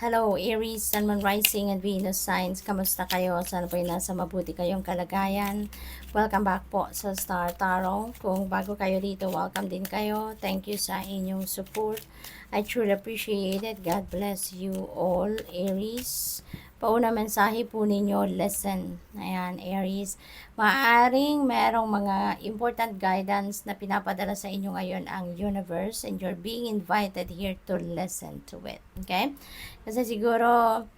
Hello, Aries, Sun, Moon, Rising, and Venus signs. Kamusta kayo? Sana po nasa mabuti kayong kalagayan. Welcome back po sa Star Tarot. Kung bago kayo dito, welcome din kayo. Thank you sa inyong support. I truly appreciate it. God bless you all, Aries. Pauna mensahe po ninyo, listen. Ayan, Aries. Maaring merong mga important guidance na pinapadala sa inyo ngayon ang universe and you're being invited here to listen to it. Okay? Kasi siguro,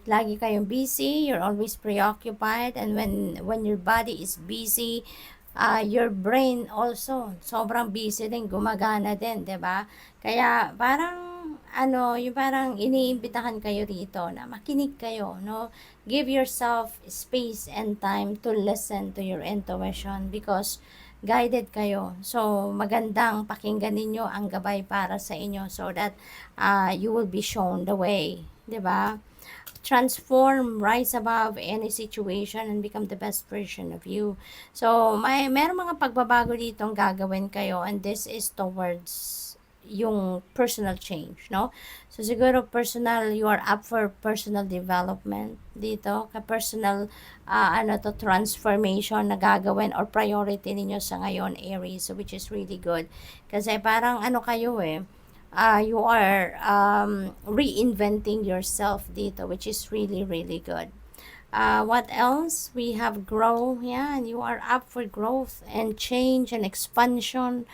lagi kayong busy, you're always preoccupied, and when your body is busy, your brain also, sobrang busy din, gumagana din, 'di ba? Kaya parang, yung parang iniimbitahan kayo rito na makinig kayo, no? Give yourself space and time to listen to your intuition because guided kayo. So, magandang pakinggan ninyo ang gabay para sa inyo so that you will be shown the way. 'Di ba? Transform, rise above any situation and become the best version of you. So, meron mga pagbabago dito ang gagawin kayo and this is towards yung personal change, no? So, siguro personal, you are up for personal development dito, ka-personal, transformation na gagawin or priority ninyo sa ngayon, Aries, so which is really good. Kasi parang kayo you are reinventing yourself dito, which is really, really good. What else? We have grow. Yeah, you are up for growth and change and expansion.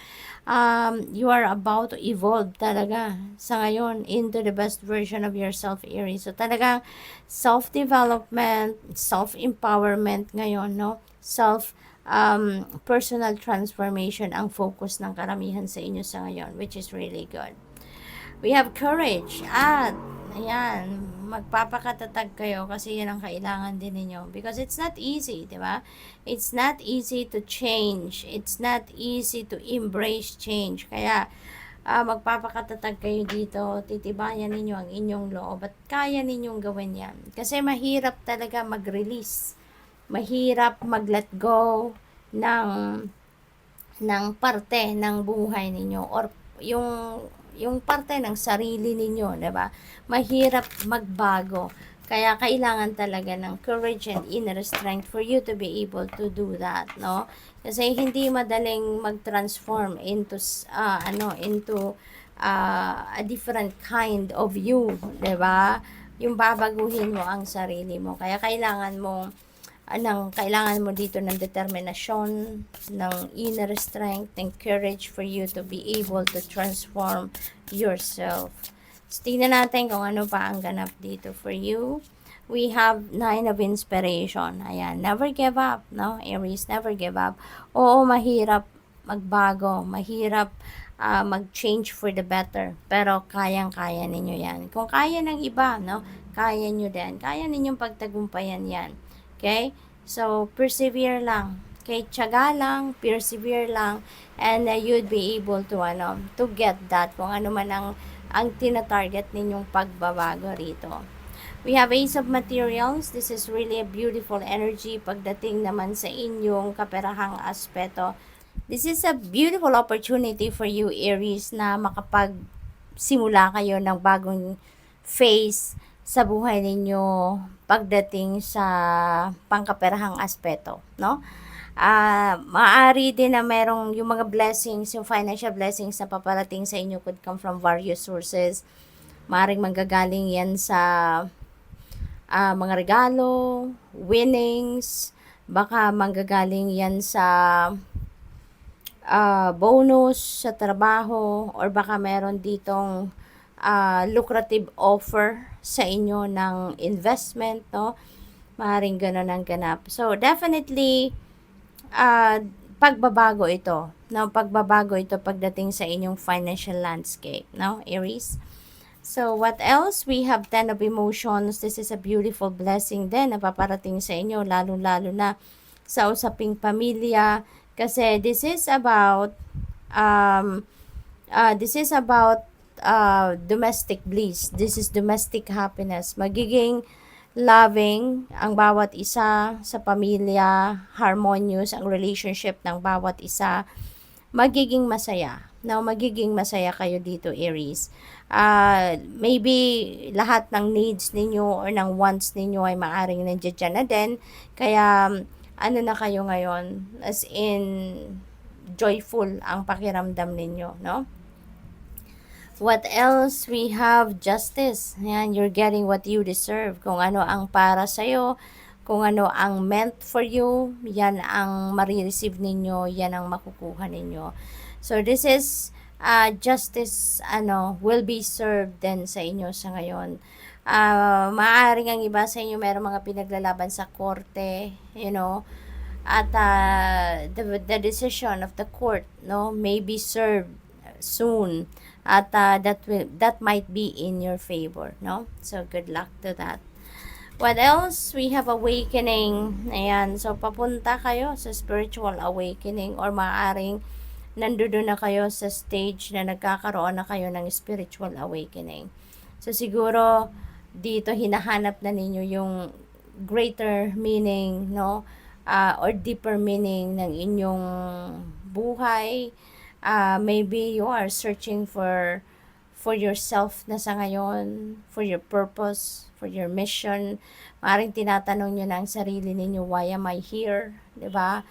You are about to evolve talaga sa ngayon into the best version of yourself, Aries. So talagang self-development, self-empowerment ngayon, no? Personal transformation ang focus ng karamihan sa inyo sa ngayon, which is really good. We have courage at ayan, magpapakatatag kayo kasi yan ang kailangan din ninyo because it's not easy, di ba? It's not easy to change. It's not easy to embrace change. Kaya magpapakatatag kayo dito, titibayan ninyo ang inyong loob at kaya ninyong gawin yan. Kasi mahirap talaga mag-release. Mahirap mag-let go ng parte ng buhay ninyo or yung parte ng sarili ninyo, 'di ba? Mahirap magbago. Kaya kailangan talaga ng courage and inner strength for you to be able to do that, no? Kasi hindi madaling mag-transform into a different kind of you, 'di ba? Yung babaguhin mo ang sarili mo. Kaya kailangan mo dito ng determinasyon, ng inner strength, and courage for you to be able to transform yourself. So, tingnan natin kung ano pa ang ganap dito for you. We have 9 of inspiration. Ayan, never give up, no? Aries, never give up. Oo, mahirap magbago, mahirap mag-change for the better. Pero kayang-kaya ninyo yan. Kung kaya ng iba, no? Kaya nyo din. Kaya ninyong pagtagumpayan yan. Okay? So, persevere lang. Okay? Tiyaga lang, persevere lang, and you'd be able to get that kung ano man ang tina-target ninyong pagbabago rito. We have Ace of Materials. This is really a beautiful energy pagdating naman sa inyong kaperahang aspeto. This is a beautiful opportunity for you, Aries, na makapagsimula kayo ng bagong phase sa buhay ninyo pagdating sa pangkaperahang aspeto, no? Maaari din na merong yung mga blessings, yung financial blessings na paparating sa inyo could come from various sources. Maaring manggagaling yan sa mga regalo, winnings, baka manggagaling yan sa bonus sa trabaho, or baka meron ditong lucrative offer sa inyo ng investment, no? Maaaring ganun ang ganap. So, definitely, pagbabago ito, no? Pagbabago ito pagdating sa inyong financial landscape, no, Aries? So, what else? We have 10 of emotions. This is a beautiful blessing din na paparating sa inyo, lalo-lalo na sa usaping pamilya. Kasi this is about domestic bliss. This is domestic happiness. Magiging loving ang bawat isa sa pamilya, harmonious ang relationship ng bawat isa, magiging masaya. No, magiging masaya kayo dito, Aries. Maybe lahat ng needs ninyo or ng wants ninyo ay maaring nandiyan na din. Kaya, ano na kayo ngayon? As in, joyful ang pakiramdam ninyo, no? What else? We have justice. Yan, you're getting what you deserve. Kung ano ang para sa'yo, kung ano ang meant for you, yan ang marireceive ninyo, yan ang makukuha ninyo. So, this is justice, will be served din sa inyo sa ngayon. Maaaring ang iba sa inyo mayroong mga pinaglalaban sa korte, at the decision of the court, no, may be served soon, at that might be in your favor, no? So good luck to that. What else? We have awakening. Ayan, so papunta kayo sa spiritual awakening, or maaring nandoon na kayo sa stage na nagkakaroon na kayo ng spiritual awakening. So siguro dito hinahanap na ninyo yung greater meaning, no? Or deeper meaning ng inyong buhay. Maybe you are searching for yourself na sa ngayon, for your purpose, for your mission. Maaaring tinatanong nyo na ang sarili ninyo, why am I here? 'Di ba?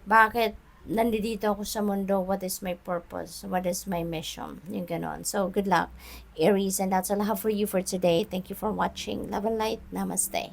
Bakit nandito ako sa mundo? What is my purpose? What is my mission? Yung ganon. So, good luck, Aries. And that's all I have for you for today. Thank you for watching. Love and light. Namaste.